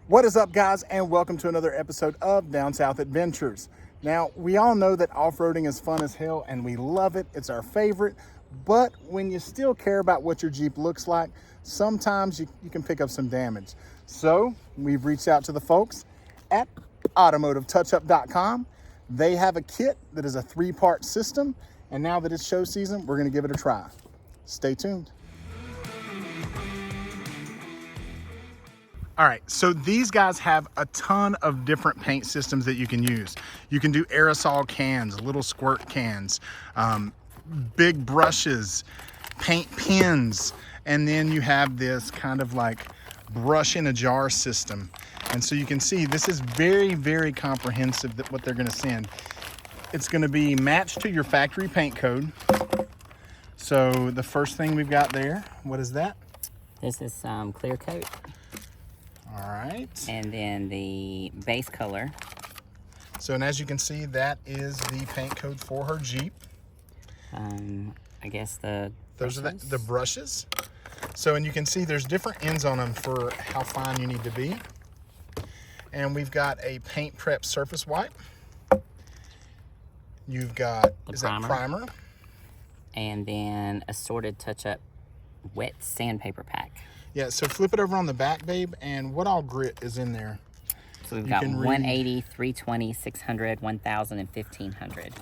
What is up, guys, and welcome to another episode of Down South Adventures. Now, we all know that off-roading is fun as hell and we love it. It's our favorite. But when you still care about what your Jeep looks like, sometimes you can pick up some damage. So we've reached out to the folks at AutomotiveTouchUp.com. They have a kit that is a 3-part system. And now that it's show season, we're going to give it a try. Stay tuned. All right, so these guys have a ton of different paint systems that you can use. You can do aerosol cans, little squirt cans, big brushes, paint pens, and then you have this kind of like brush in a jar system. And so you can see this is very, very comprehensive that what they're gonna send. It's gonna be matched to your factory paint code. So the first thing we've got there, what is that? This is clear coat. All right. And then the base color. So, and as you can see, that is the paint code for her Jeep. I guess those are the brushes. So, and you can see there's different ends on them for how fine you need to be. And we've got a paint prep surface wipe. You've got, that primer? And then assorted touch-up wet sandpaper pack. Yeah, so flip it over on the back, babe, and what all grit is in there? So we've got 180, 320, 600, 1000, and 1500.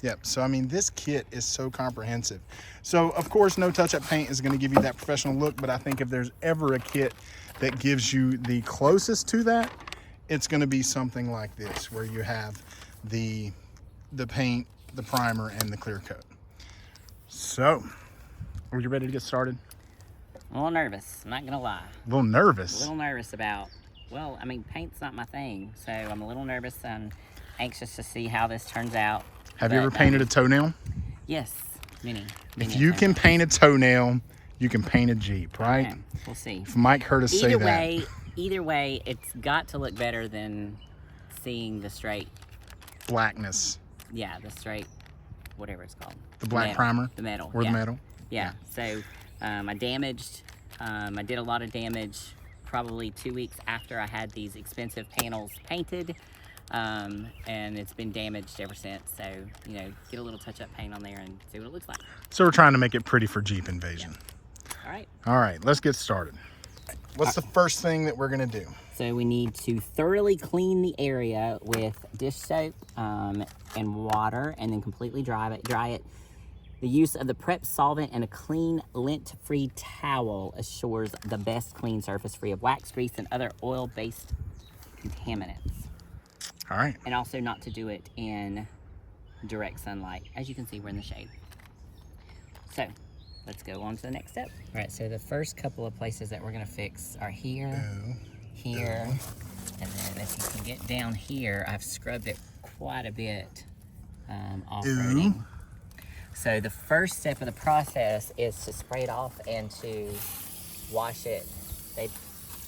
Yep, so I mean, this kit is so comprehensive. So, of course, no touch-up paint is going to give you that professional look, but I think if there's ever a kit that gives you the closest to that, it's going to be something like this, where you have the paint, the primer, and the clear coat. So, are you ready to get started? I'm a little nervous, I'm not gonna lie. A little nervous? A little nervous about, well, I mean, paint's not my thing, so I'm a little nervous and anxious to see how this turns out. Have you ever painted a toenail? Yes, many If you can paint a toenail, you can paint a Jeep, right? Okay, we'll see. If Mike heard us say that. Either way, it's got to look better than seeing the straight blackness. Yeah, the straight, whatever it's called. The black primer? The metal. Or the metal? Yeah. So I did a lot of damage probably 2 weeks after I had these expensive panels painted. And it's been damaged ever since. So, you know, get a little touch-up paint on there and see what it looks like. So we're trying to make it pretty for Jeep Invasion. Yeah. All right, let's get started. What's the first thing that we're gonna do? So we need to thoroughly clean the area with dish soap and water, and then completely dry it. The use of the prep solvent and a clean, lint-free towel assures the best clean surface free of wax, grease, and other oil-based contaminants. All right. And also not to do it in direct sunlight. As you can see, we're in the shade. So, let's go on to the next step. All right, so the first couple of places that we're gonna fix are here, here, and then if you can get down here, I've scrubbed it quite a bit off-roading. So the first step of the process is to spray it off and to wash it. They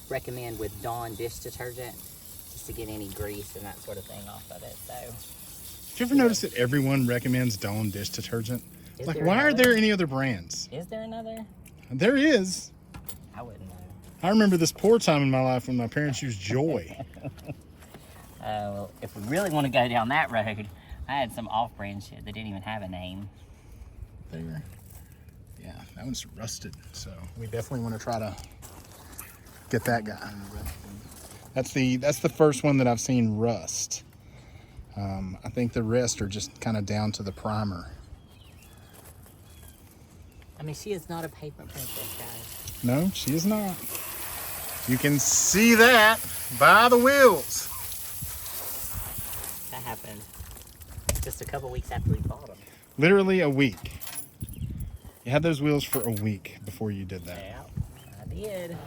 recommend with Dawn dish detergent just to get any grease and that sort of thing off of it. So, did you ever notice that everyone recommends Dawn dish detergent? Like, why are there any other brands? Is there another? There is. I wouldn't know. I remember this poor time in my life when my parents used Joy. Well, if we really want to go down that road, I had some off-brand shit that didn't even have a name. Yeah, that one's rusted, so we definitely want to try to get that guy. That's the first one that I've seen rust. I think the rest are just kind of down to the primer. I mean, she is not a paper princess, guys. No, she is not. You can see that by the wheels. That happened just a couple weeks after we bought them. Literally a week. You had those wheels for a week before you did that. Yeah, I did.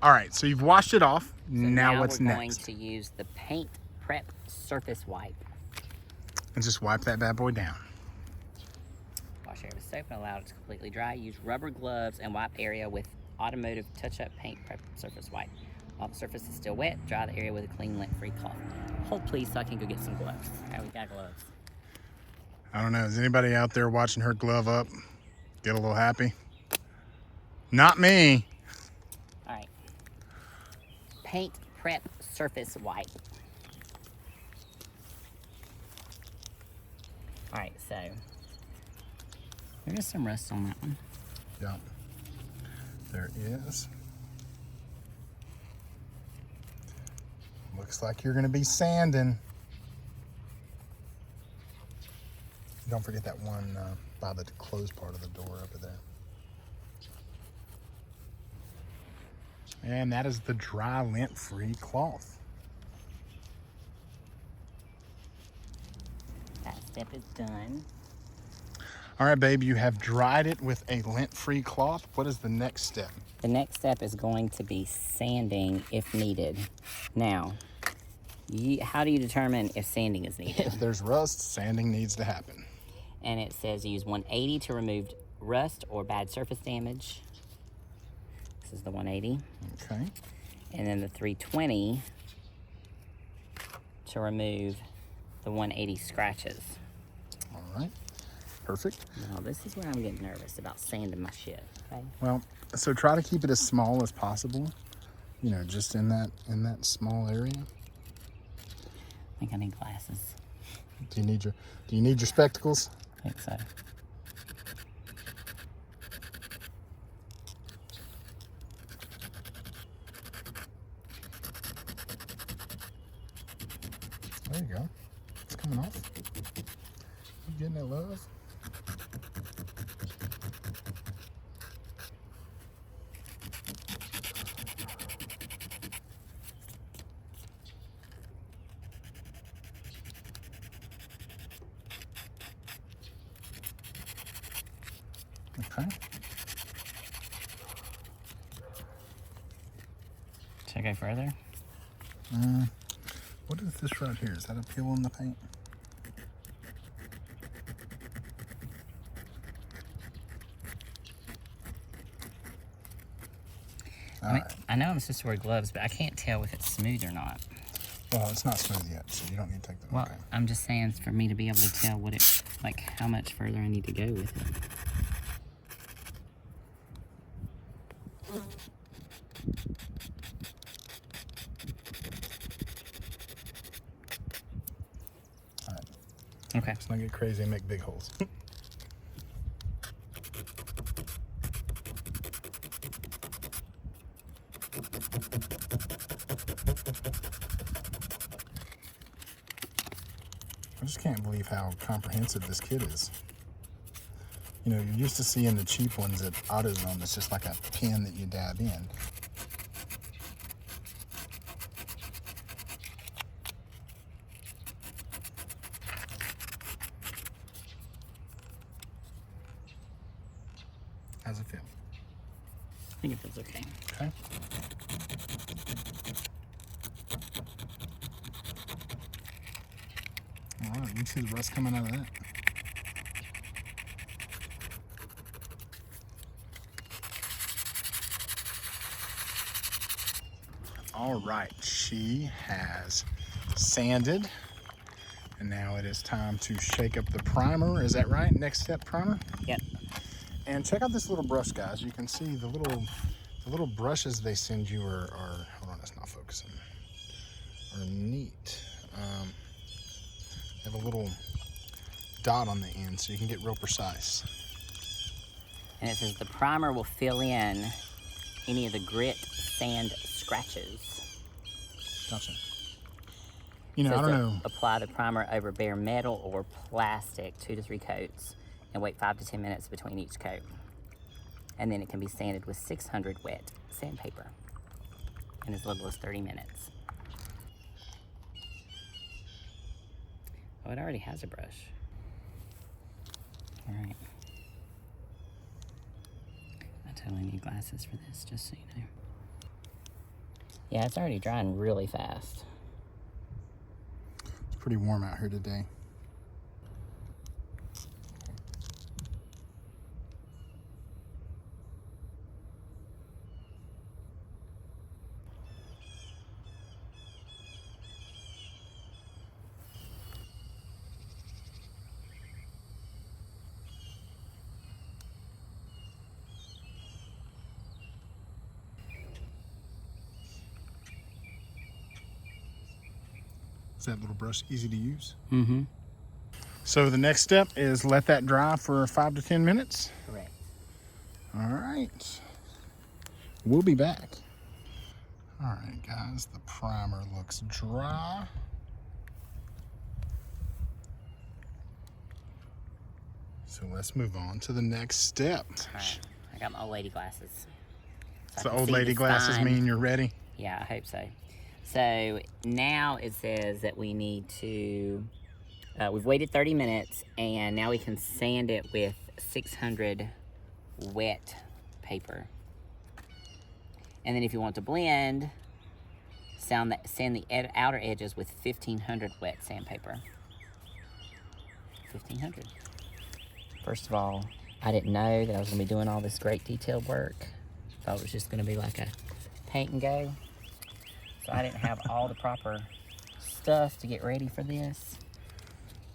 All right, so you've washed it off. So now what's we're next? going to use the paint prep surface wipe. And just wipe that bad boy down. Wash area with soap and allow it to completely dry. Use rubber gloves and wipe area with Automotive Touch Up paint prep surface wipe. While the surface is still wet, dry the area with a clean, lint-free cloth. Hold please so I can go get some gloves. All right, we got gloves. I don't know. Is anybody out there watching her glove up get a little happy? Not me. All right. Paint prep surface wipe. All right, so there is some rust on that one. Yeah, there is. Looks like you're gonna be sanding. Don't forget that one by the closed part of the door over there. And that is the dry lint-free cloth. That step is done. All right, babe, you have dried it with a lint-free cloth. What is the next step? The next step is going to be sanding if needed. Now, how do you determine if sanding is needed? If there's rust, sanding needs to happen. And it says use 180 to remove rust or bad surface damage. This is the 180. Okay. And then the 320 to remove the 180 scratches. All right. Perfect. Now, this is where I'm getting nervous about sanding my shit, okay? Well, so try to keep it as small as possible. You know, just in that small area. I think I need glasses. Do you need your spectacles? I think so. There you go. It's coming off. You getting that love? Okay. Should I go further? What is this right here? Is that a peel in the paint? I know I'm supposed to wear gloves, but I can't tell if it's smooth or not. Well, it's not smooth yet, so you don't need to take them. Well, Okay. I'm just saying for me to be able to tell what it, like how much further I need to go with it. All right. Okay. Let's not get crazy and make big holes. I just can't believe how comprehensive this kit is. You know, you're used to seeing the cheap ones at AutoZone. It's just like a pin that you dab in. How's it feel? I think it feels okay. Okay. All right, you can see the rust coming out of that. All right, she has sanded, and now it is time to shake up the primer. Is that right? Next step, primer? Yep. And check out this little brush, guys. You can see the little brushes they send you are hold on, it's not focusing, are neat. They have a little dot on the end so you can get real precise. And it says the primer will fill in any of the grit, sand, scratches. Gotcha. You know, Says I don't to know. Apply the primer over bare metal or plastic 2 to 3 coats and wait 5 to 10 minutes between each coat. And then it can be sanded with 600 wet sandpaper in as little as 30 minutes. Oh, it already has a brush. All right. I totally need glasses for this, just so you know. Yeah, it's already drying really fast. It's pretty warm out here today. that little brush easy to use? Mm-hmm. So the next step is let that dry for 5 to 10 minutes. Correct. All right. We'll be back. All right, guys, the primer looks dry. So let's move on to the next step. All right. I got my old lady glasses. So old lady glasses mean you're ready? Yeah, I hope so. So now it says that we need to, we've waited 30 minutes and now we can sand it with 600 wet paper. And then if you want to blend, sand the outer edges with 1500 wet sandpaper. 1500. First of all, I didn't know that I was going to be doing all this great detailed work. Thought it was just going to be like a paint and go. So I didn't have all the proper stuff to get ready for this.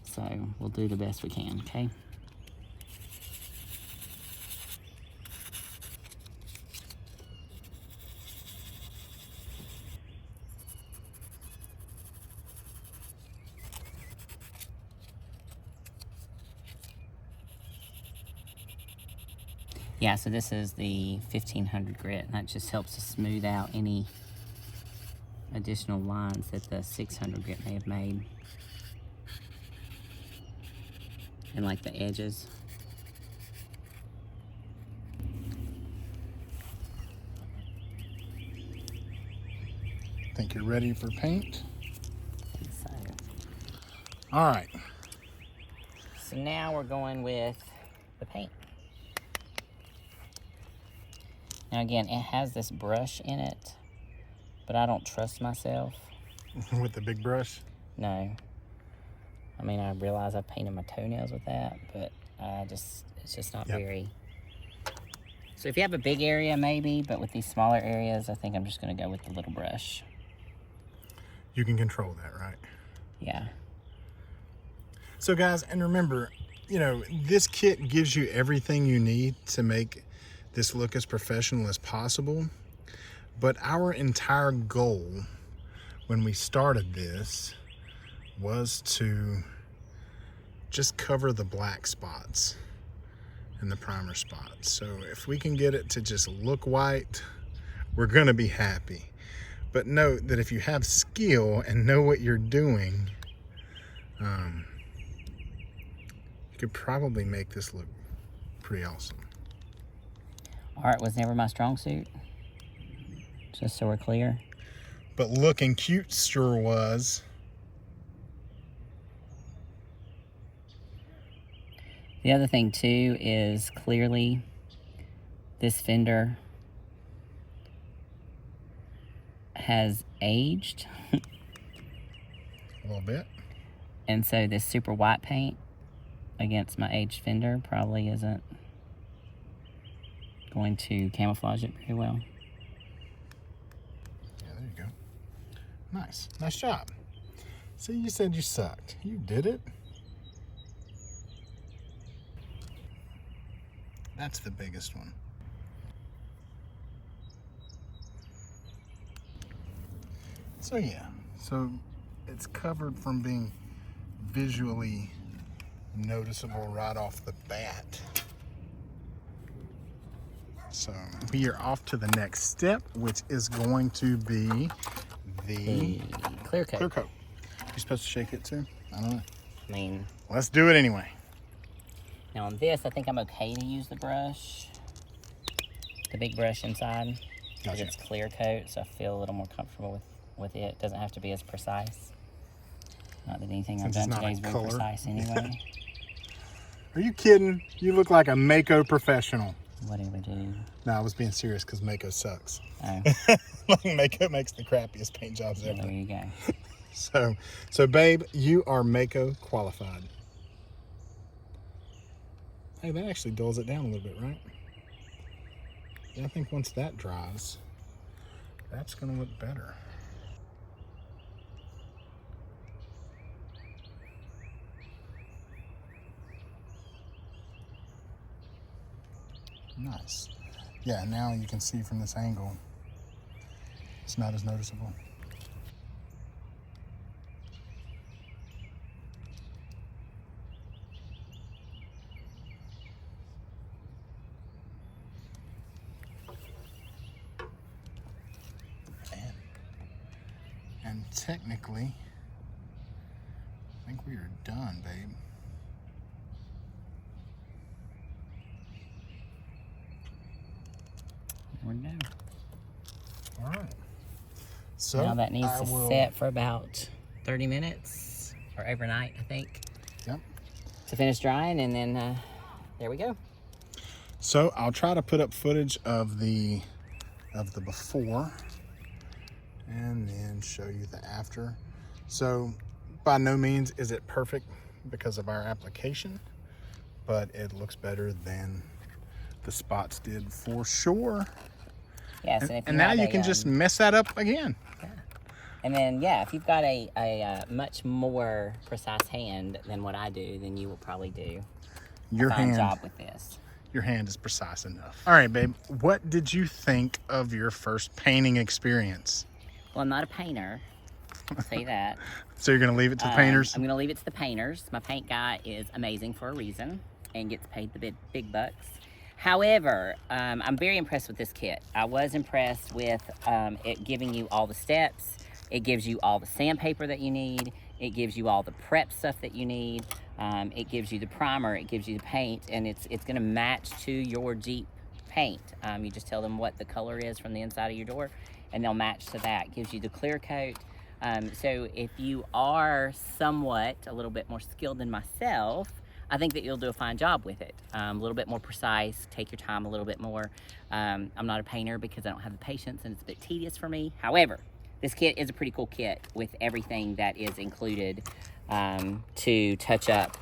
So we'll do the best we can, okay? Yeah, so this is the 1500 grit, and that just helps to smooth out any additional lines that the 600 grit may have made. And like the edges. Think you're ready for paint? So, All right. so now we're going with the paint. Now again, it has this brush in it, but I don't trust myself. With the big brush? No. I mean, I realize I painted my toenails with that, but it's just not very. So if you have a big area, maybe, but with these smaller areas, I think I'm just gonna go with the little brush. You can control that, right? Yeah. So guys, and remember, you know, this kit gives you everything you need to make this look as professional as possible. But our entire goal when we started this was to just cover the black spots and the primer spots. So if we can get it to just look white, we're gonna be happy. But note that if you have skill and know what you're doing, you could probably make this look pretty awesome. Art was never my strong suit, just so we're clear. But looking cute sure was. The other thing too is clearly this fender has aged. A little bit. And so this super white paint against my aged fender probably isn't going to camouflage it very well. Yeah, there you go. Nice. Nice job. See, you said you sucked. You did it. That's the biggest one. So yeah, so it's covered from being visually noticeable right off the bat. So we are off to the next step, which is going to be the clear coat. clear coat. You're supposed to shake it too? I don't know. I mean, Let's do it anyway. now on this, I think I'm okay to use the brush, the big brush inside, because Gotcha. it's clear coat, so I feel a little more comfortable with it. It doesn't have to be as precise. Not that anything Since I've it's done not today is like very color. precise anyway. Are you kidding? You look like a Mako professional. What do we do? No, I was being serious because Mako sucks. Oh, Like Mako makes the crappiest paint jobs well, ever. there you go. So babe, you are Mako qualified. Hey, that actually dulls it down a little bit, right? Yeah, I think once that dries, that's gonna look better. Nice. Yeah, now you can see from this angle, it's not as noticeable. technically, I think we are done, babe. We're done. All right. So Now that needs to set for about 30 minutes or overnight, I think. Yep. To finish drying, and then there we go. So I'll try to put up footage of the before and then show you the after. So by no means is it perfect because of our application, but it looks better than the spots did for sure. Yes, and now you can just mess that up again. Yeah. And then, yeah, if you've got a much more precise hand than what I do, then you will probably do a fine job with this. Your hand is precise enough. All right, babe, what did you think of your first painting experience? Well, I'm not a painter, I'll say that. So you're gonna leave it to the painters? I'm gonna leave it to the painters. My paint guy is amazing for a reason and gets paid the big bucks. However, I'm very impressed with this kit. I was impressed with it giving you all the steps. It gives you all the sandpaper that you need. It gives you all the prep stuff that you need. It gives you the primer, it gives you the paint, and it's gonna match to your Jeep paint. You just tell them what the color is from the inside of your door, and they'll match to that. It gives you the clear coat. So if you are somewhat a little bit more skilled than myself, I think that you'll do a fine job with it. A little bit more precise, take your time a little bit more. I'm not a painter because I don't have the patience and it's a bit tedious for me. However, this kit is a pretty cool kit with everything that is included to touch up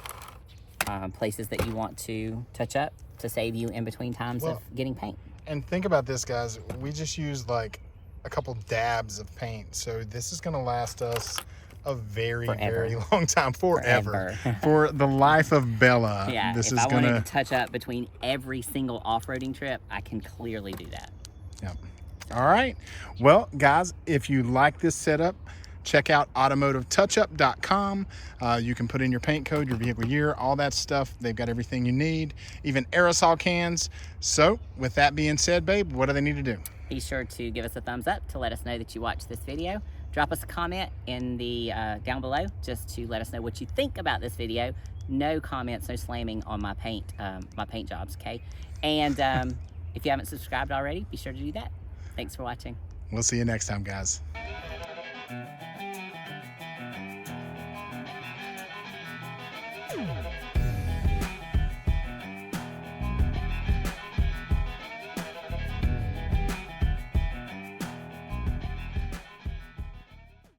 places that you want to touch up to save you in between times of getting paint. And think about this, guys. We just used like a couple dabs of paint. So this is gonna last us a very long time, forever. For the life of Bella. Yeah, this if is I gonna wanted to touch up between every single off-roading trip, I can clearly do that. Yep. All right. Well, guys, if you like this setup, check out automotivetouchup.com. You can put in your paint code, your vehicle year, all that stuff. They've got everything you need, even aerosol cans. So with that being said, babe, what do they need to do? Be sure to give us a thumbs up to let us know that you watched this video. Drop us a comment in the down below just to let us know what you think about this video. No comments, no slamming on my paint jobs, okay? And if you haven't subscribed already, be sure to do that. Thanks for watching. We'll see you next time, guys.